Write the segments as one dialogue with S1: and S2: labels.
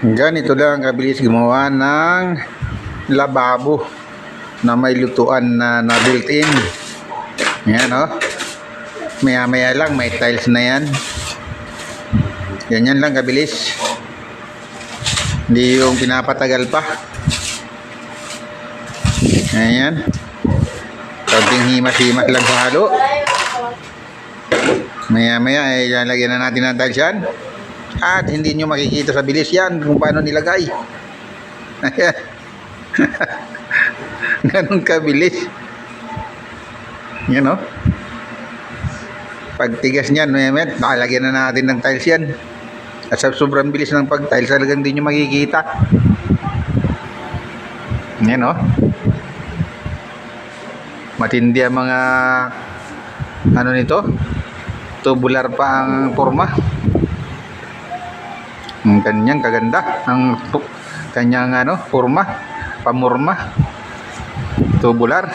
S1: Ganito lang kabilis gumawa ng lababo na may lutuan na built-in. Yan o. Maya-maya lang may tiles na yan. Ganyan lang kabilis. Hindi yung pinapatagal pa. Ayan. Konting himas-himas lang sa halo. Maya-maya ay lalagyan na natin ng tiles yan. At hindi nyo makikita sa bilis yan kung paano nilagay. Ayan. Ganun kabilis. Yan o. Pagtigas nyan, lalagyan na natin ng tiles yan. At sa sobrang bilis ng pag-tiles, talagang hindi nyo makikita. Yan o. Matindi ang mga ano nito. Tubular pa ang forma. Ang kanyang kaganda. Ang kanyang forma. Pamorma. Tubular.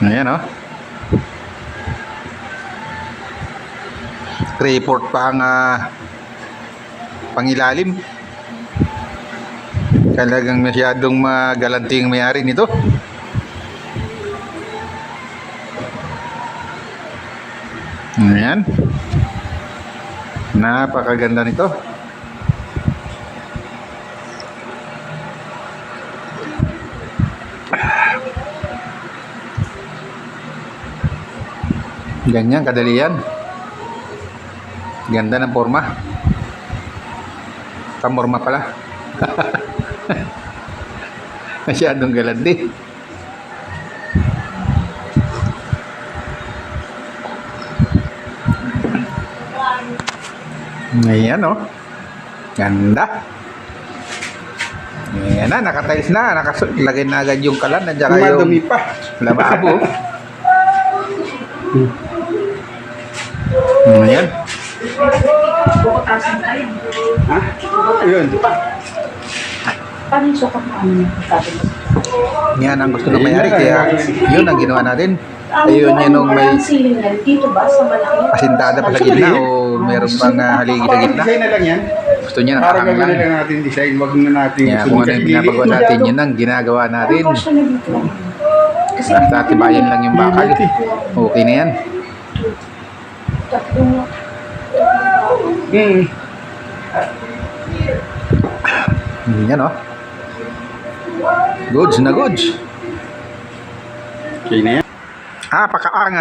S1: Ayan o. Report pa ang pangilalim. Talagang masyadong magalanting may-ari nito. Ayan. Napakaganda nito. Ganyan kadali yan. Ganda ng forma. Pamorma pala. Masyadong galante. Ayan o. Ganda. Ayan na, nakatiles na. Nakalagay na agad yung kalan. Nandiyan kayo yung lababo. Ayan.
S2: Ha? Ayun.
S3: Paano yung sukat na
S1: Yan ang gusto ng may-ari. Kaya yun ang ginawa natin. Ayun yan nung may
S3: dito ba sa malaki?
S1: pasintada pa sa gitna o meron pang haligi sa gitna.
S2: Design na lang yan.
S1: Gusto niya
S2: Para
S1: nakahang
S2: gawin na
S1: lang.
S2: lang natin design. Wag na natin
S1: Kaya kung ano yung pinapagawa natin, yun ang ginagawa natin. Basta tibayan lang yung bakal. Okay na yan. Yan o. Goods na goods.
S2: Okay na yan.
S1: Pakaangas.